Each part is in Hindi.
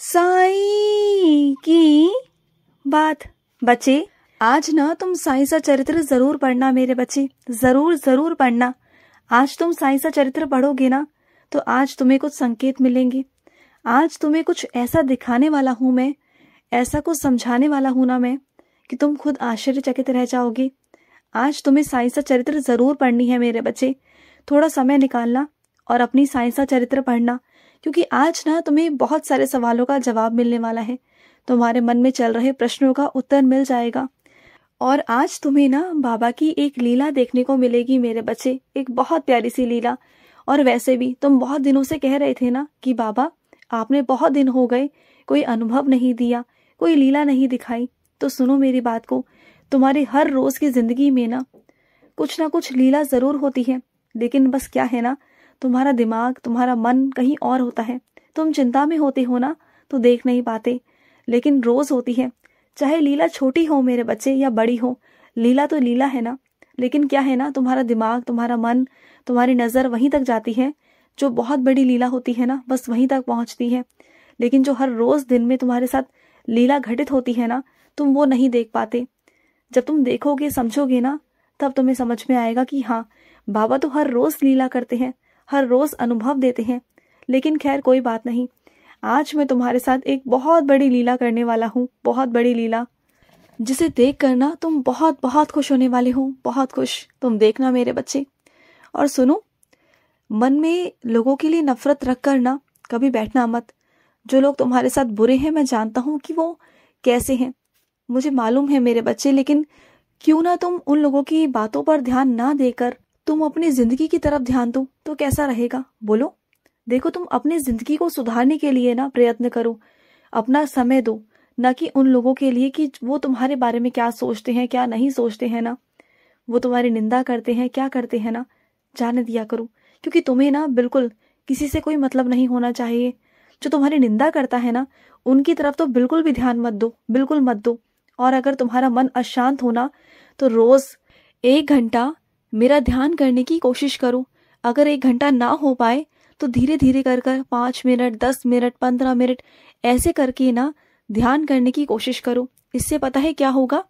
साईं की बात। बच्चे, आज ना तुम साईं सा चरित्र जरूर पढ़ना मेरे बच्चे, जरूर जरूर पढ़ना। आज तुम साईं सा चरित्र पढ़ोगे ना तो आज तुम्हें कुछ संकेत मिलेंगे। आज तुम्हें कुछ ऐसा दिखाने वाला हूं मैं, ऐसा कुछ समझाने वाला हूं ना मैं, कि तुम खुद आश्चर्यचकित रह जाओगे। आज तुम्हें साईं सा चरित्र जरूर पढ़नी है मेरे बच्चे। थोड़ा समय निकालना और अपनी साईं सा चरित्र पढ़ना, क्योंकि आज ना तुम्हें बहुत सारे सवालों का जवाब मिलने वाला है। तुम्हारे मन में चल रहे प्रश्नों का उत्तर मिल जाएगा। और आज तुम्हें ना बाबा की एक लीला देखने को मिलेगी मेरे बच्चे, एक बहुत प्यारी सी लीला। और वैसे भी तुम बहुत दिनों से कह रहे थे ना कि बाबा आपने बहुत दिन हो गए कोई अनुभव नहीं दिया, कोई लीला नहीं दिखाई। तो सुनो मेरी बात को, तुम्हारी हर रोज की जिंदगी में ना कुछ लीला जरूर होती है, लेकिन बस क्या है ना, तुम्हारा दिमाग, तुम्हारा मन कहीं और होता है। तुम चिंता में होते हो ना तो देख नहीं पाते, लेकिन रोज होती है। चाहे लीला छोटी हो मेरे बच्चे या बड़ी हो, लीला तो लीला है ना। लेकिन क्या है ना, तुम्हारा दिमाग, तुम्हारा मन, तुम्हारी नजर वहीं तक जाती है। जो बहुत बड़ी लीला होती है ना, बस वहीं तक पहुंचती है। लेकिन जो हर रोज दिन में तुम्हारे साथ लीला घटित होती है ना, तुम वो नहीं देख पाते। जब तुम देखोगे, समझोगे ना, तब तुम्हें समझ में आएगा कि हाँ, बाबा तो हर रोज लीला करते हैं, हर रोज अनुभव देते हैं। लेकिन खैर कोई बात नहीं, आज मैं तुम्हारे साथ एक बहुत बड़ी लीला करने वाला हूँ, बहुत बड़ी लीला, जिसे देख कर ना तुम बहुत बहुत खुश होने वाले हो, बहुत खुश। तुम देखना मेरे बच्चे। और सुनो, मन में लोगों के लिए नफरत रख कर ना कभी बैठना मत। जो लोग तुम्हारे साथ बुरे हैं, मैं जानता हूँ कि वो कैसे हैं, मुझे मालूम है मेरे बच्चे। लेकिन क्यों ना तुम उन लोगों की बातों पर ध्यान ना देकर तुम अपनी जिंदगी की तरफ ध्यान दो, तो कैसा रहेगा बोलो। देखो, तुम अपनी जिंदगी को सुधारने के लिए ना प्रयत्न करो, अपना समय दो, ना कि उन लोगों के लिए कि वो तुम्हारे बारे में क्या सोचते हैं, क्या नहीं सोचते हैं ना, वो तुम्हारी निंदा करते हैं, क्या करते हैं ना, जाने दिया करो। क्योंकि तुम्हें ना बिल्कुल किसी से कोई मतलब नहीं होना चाहिए। जो तुम्हारी निंदा करता है ना, उनकी तरफ तो बिल्कुल भी ध्यान मत दो, बिल्कुल मत दो। और अगर तुम्हारा मन अशांत होना तो रोज 1 घंटा मेरा ध्यान करने की कोशिश करो। अगर 1 घंटा ना हो पाए तो धीरे धीरे कर 5 मिनट, 10 मिनट, 15 मिनट ऐसे करके ना ध्यान करने की कोशिश करो। इससे पता है क्या होगा,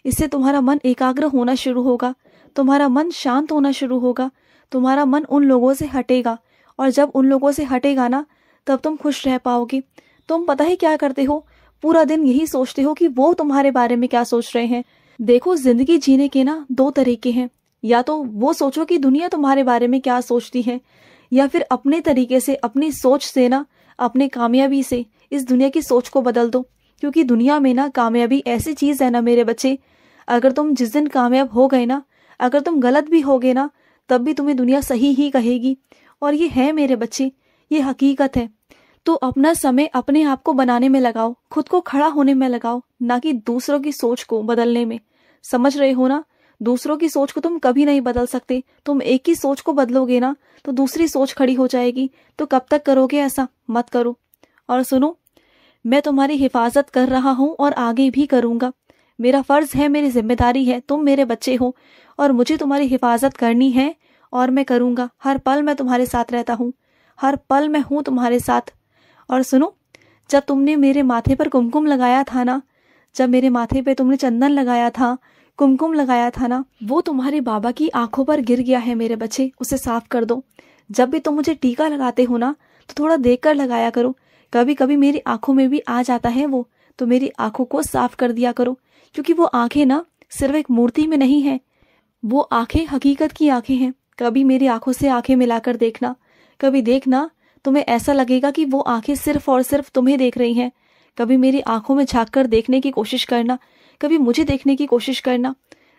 इससे तुम्हारा मन एकाग्र होना शुरू होगा, तुम्हारा मन शांत होना शुरू होगा, तुम्हारा मन उन लोगों से हटेगा। और जब उन लोगों से हटेगा ना, तब तुम खुश रह पाओगे। तुम पता है क्या करते हो, पूरा दिन यही सोचते हो कि वो तुम्हारे बारे में क्या सोच रहे हैं। देखो, जिंदगी जीने के ना 2 तरीके हैं। या तो वो सोचो कि दुनिया तुम्हारे बारे में क्या सोचती है, या फिर अपने तरीके से, अपनी सोच से ना, अपने कामयाबी से इस दुनिया की सोच को बदल दो। क्योंकि दुनिया में ना कामयाबी ऐसी चीज है ना मेरे बच्चे, अगर तुम जिस दिन कामयाब हो गए ना, अगर तुम गलत भी होगे ना, तब भी तुम्हें दुनिया सही ही कहेगी। और ये है मेरे बच्चे, ये हकीकत है। तो अपना समय अपने आप को बनाने में लगाओ, खुद को खड़ा होने में लगाओ, ना कि दूसरों की सोच को बदलने में। समझ रहे हो ना, दूसरों की सोच को तुम कभी नहीं बदल सकते। तुम एक ही सोच को बदलोगे ना तो दूसरी सोच खड़ी हो जाएगी। तो कब तक करोगे ऐसा, मत करो। और सुनो, मैं तुम्हारी हिफाजत कर रहा हूँ और आगे भी करूंगा। मेरा फर्ज है, मेरी जिम्मेदारी है, तुम मेरे बच्चे हो और मुझे तुम्हारी हिफाजत करनी है और मैं करूंगा। हर पल मैं तुम्हारे साथ रहता हूँ, हर पल मैं हूँ तुम्हारे साथ। और सुनो, जब तुमने मेरे माथे पर कुमकुम लगाया था ना, जब मेरे माथे पे तुमने चंदन लगाया था, कुमकुम लगाया था ना, वो तुम्हारे बाबा की आंखों पर गिर गया है मेरे बच्चे, उसे साफ कर दो। जब भी तुम मुझे टीका लगाते हो ना, तो थोड़ा देख कर लगाया करो। कभी कभी मेरी आंखों में भी आ जाता है वो, तो मेरी आंखों को साफ कर दिया करो। क्योंकि वो आंखें ना सिर्फ एक मूर्ति में नहीं है, वो आंखें हकीकत की आंखें हैं। कभी मेरी आंखों से आंखें मिलाकर देखना, कभी देखना, तुम्हें ऐसा लगेगा कि वो आंखें सिर्फ और सिर्फ तुम्हें देख रही हैं। कभी मेरी आंखों में झांक कर देखने की कोशिश करना, कभी मुझे देखने की कोशिश करना।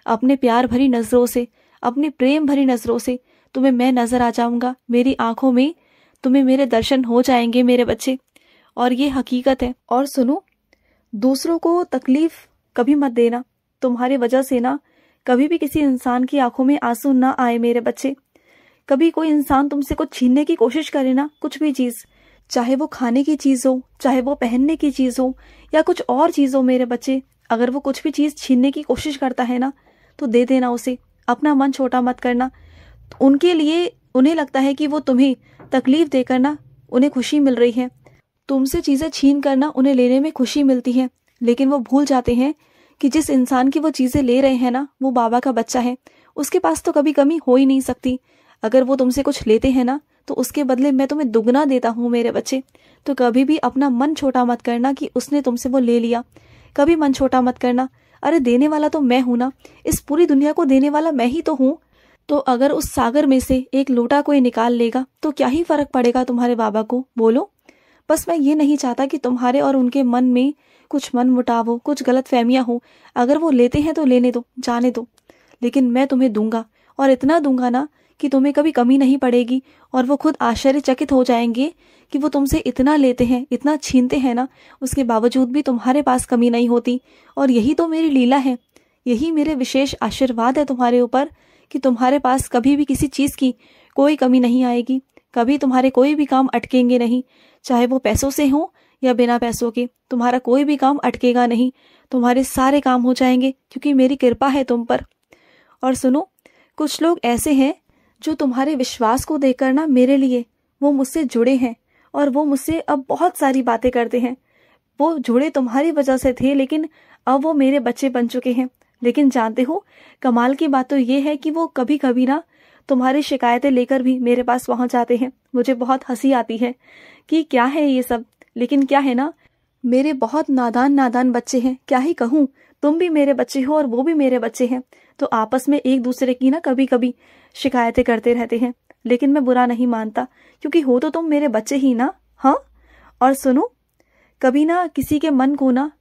अपने प्यार भरी नजरों से, अपनी प्रेम भरी नजरों से तुम्हें मैं नजर आ जाऊंगा। मेरी आंखों में तुम्हें मेरे दर्शन हो जाएंगे मेरे बच्चे, और ये हकीकत है। और सुनो, दूसरों को तकलीफ कभी मत देना। तुम्हारी वजह से ना कभी भी किसी इंसान की आंखों में आंसू ना आए मेरे बच्चे। कभी कोई इंसान तुमसे कुछ छीनने की कोशिश करे ना, कुछ भी चीज, चाहे वो खाने की चीज हो, चाहे वो पहनने की चीज हो, या कुछ और चीज हो मेरे बच्चे, अगर वो कुछ भी चीज छीनने की कोशिश करता है ना, तो दे देना उसे। अपना मन छोटा मत करना। उनके लिए, उन्हें लगता है कि वो तुम्हें तकलीफ देकर ना उन्हें खुशी मिल रही है, तुमसे चीज़ें छीन कर ना उन्हें लेने में खुशी मिलती है, लेकिन वो भूल जाते हैं कि जिस इंसान की वो चीज़ें ले रहे हैं ना, वो बाबा का बच्चा है। उसके पास तो कभी कमी हो ही नहीं सकती। अगर वो तुमसे कुछ लेते हैं ना, तो उसके बदले मैं तुम्हें दुगना देता हूँ मेरे बच्चे। तो कभी भी अपना मन छोटा मत करना कि उसने तुमसे वो ले लिया। कभी मन छोटा मत करना। अरे देने वाला तो मैं हूं ना, इस पूरी दुनिया को देने वाला मैं ही तो हूँ। तो अगर उस सागर में से एक लोटा कोई निकाल लेगा तो क्या ही फर्क पड़ेगा तुम्हारे बाबा को, बोलो। बस मैं ये नहीं चाहता कि तुम्हारे और उनके मन में कुछ मन मुटाव हो, कुछ गलत फहमियां हो। अगर वो लेते हैं तो लेने दो, जाने दो, लेकिन मैं तुम्हें दूंगा, और इतना दूंगा ना कि तुम्हें कभी कमी नहीं पड़ेगी। और वो खुद आश्चर्यचकित हो जाएंगे कि वो तुमसे इतना लेते हैं, इतना छीनते हैं ना, उसके बावजूद भी तुम्हारे पास कमी नहीं होती। और यही तो मेरी लीला है, यही मेरे विशेष आशीर्वाद है तुम्हारे ऊपर कि तुम्हारे पास कभी भी किसी चीज़ की कोई कमी नहीं आएगी। कभी तुम्हारे कोई भी काम अटकेंगे नहीं, चाहे वो पैसों से हो या बिना पैसों के, तुम्हारा कोई भी काम अटकेगा नहीं। तुम्हारे सारे काम हो जाएंगे क्योंकि मेरी कृपा है तुम पर। और सुनो, कुछ लोग ऐसे हैं जो तुम्हारे विश्वास को देखकर ना मेरे लिए वो मुझसे जुड़े हैं, और वो मुझसे अब बहुत सारी बातें करते हैं। वो जुड़े तुम्हारी वजह से थे, लेकिन अब वो मेरे बच्चे बन चुके हैं। लेकिन जानते हो, कमाल की बात तो ये है कि वो कभी कभी ना तुम्हारी शिकायतें लेकर भी मेरे पास पहुंच जाते हैं। मुझे बहुत हंसी आती है कि क्या है ये सब, लेकिन क्या है ना, मेरे बहुत नादान नादान बच्चे हैं, क्या ही कहूँ। तुम भी मेरे बच्चे हो और वो भी मेरे बच्चे हैं, तो आपस में एक दूसरे की ना कभी कभी शिकायतें करते रहते हैं। लेकिन मैं बुरा नहीं मानता, क्योंकि हो तो तुम मेरे बच्चे ही ना। हाँ, और सुनो, कभी ना किसी के मन को ना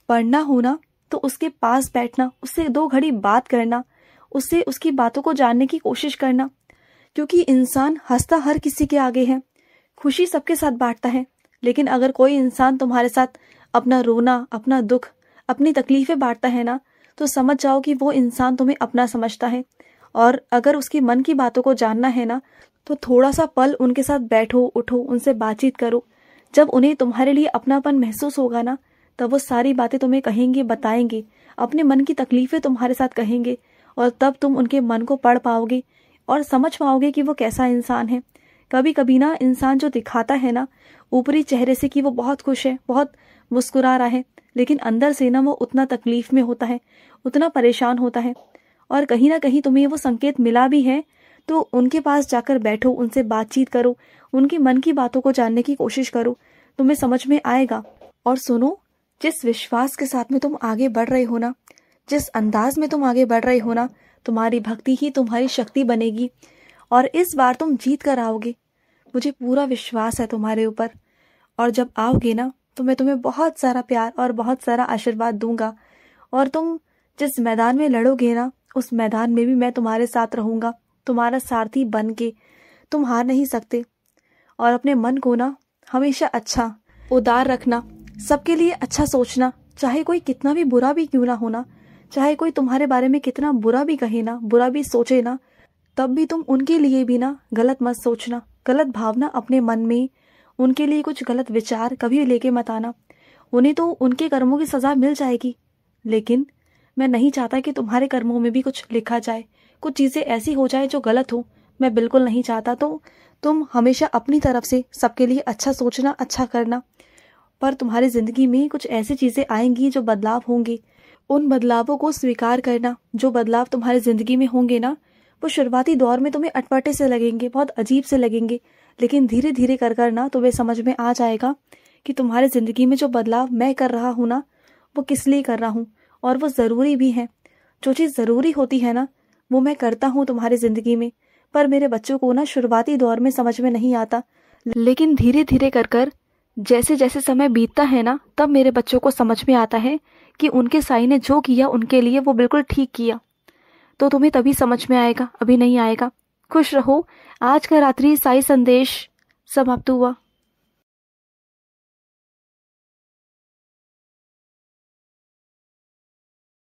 पढ़ना हो ना, तो उसके पास बैठना, उससे 2 घड़ी बात करना, उससे उसकी बातों को जानने की कोशिश करना। क्योंकि इंसान हंसता हर किसी के आगे है, खुशी सबके साथ बांटता है। लेकिन अगर कोई इंसान तुम्हारे साथ अपना रोना, अपना दुख, अपनी तकलीफें बांटता है ना, तो समझ जाओ कि वो इंसान तुम्हें अपना समझता है। और अगर उसकी मन की बातों को जानना है ना, तो थोड़ा सा पल उनके साथ बैठो, उठो, उनसे बातचीत करो। जब उन्हें तुम्हारे लिए अपनापन महसूस होगा ना, तब वो सारी बातें तुम्हें कहेंगे, बताएंगे, अपने मन की तकलीफें तुम्हारे साथ कहेंगे। और तब तुम उनके मन को पढ़ पाओगे और समझ पाओगे कि वो कैसा इंसान है। कभी कभी ना इंसान जो दिखाता है ना ऊपरी चेहरे से कि वो बहुत खुश है, बहुत मुस्कुरा रहा है, लेकिन अंदर से ना वो उतना तकलीफ में होता है, उतना परेशान होता है। और कहीं ना कहीं तुम्हें वो संकेत मिला भी है, तो उनके पास जाकर बैठो, उनसे बातचीत करो, उनकी मन की बातों को जानने की कोशिश करो, तुम्हें समझ में आएगा। और सुनो, जिस विश्वास के साथ में तुम आगे बढ़ रहे हो ना, जिस अंदाज में तुम आगे बढ़ रहे हो ना, तुम्हारी भक्ति ही तुम्हारी शक्ति बनेगी, और इस बार तुम जीत कर आओगे। मुझे पूरा विश्वास है तुम्हारे ऊपर। और जब आओगे ना, तो मैं तुम्हें बहुत सारा प्यार और बहुत सारा आशीर्वाद दूंगा। और तुम जिस मैदान में लड़ोगे ना, उस मैदान में भी मैं तुम्हारे साथ रहूंगा, तुम्हारा सारथी बन के। तुम हार नहीं सकते। और अपने मन को ना हमेशा अच्छा, उदार रखना, सबके लिए अच्छा सोचना, चाहे कोई कितना भी बुरा भी क्यों ना होना, चाहे कोई तुम्हारे बारे में कितना बुरा भी कहे ना, बुरा भी सोचे ना, तब भी तुम उनके लिए भी ना गलत मत सोचना, गलत भावना अपने मन में, उनके लिए कुछ गलत विचार कभी लेके मत आना। उन्हें तो उनके कर्मों की सजा मिल जाएगी, लेकिन मैं नहीं चाहता कि तुम्हारे कर्मों में भी कुछ लिखा जाए, कुछ चीज़ें ऐसी हो जाए जो गलत हो। मैं बिल्कुल नहीं चाहता। तो तुम हमेशा अपनी तरफ से सबके लिए अच्छा सोचना, अच्छा करना। पर तुम्हारी ज़िंदगी में कुछ ऐसी चीज़ें आएंगी जो बदलाव होंगे, उन बदलावों को स्वीकार करना। जो बदलाव तुम्हारी ज़िंदगी में होंगे ना, वो शुरुआती दौर में तुम्हें अटपटे से लगेंगे, बहुत अजीब से लगेंगे, लेकिन धीरे धीरे कर ना तुम्हें समझ में आ जाएगा कि तुम्हारी ज़िंदगी में जो बदलाव मैं कर रहा हूँ ना, वो किस लिए कर रहा हूँ, और वो ज़रूरी भी है। जो चीज़ ज़रूरी होती है ना, वो मैं करता हूँ तुम्हारी ज़िंदगी में। पर मेरे बच्चों को ना शुरुआती दौर में समझ में नहीं आता, लेकिन धीरे धीरे कर जैसे जैसे समय बीतता है ना, तब मेरे बच्चों को समझ में आता है कि उनके साईं ने जो किया उनके लिए वो बिल्कुल ठीक किया। तो तुम्हें तभी समझ में आएगा, अभी नहीं आएगा। खुश रहो। आज का रात्रि साई संदेश समाप्त हुआ।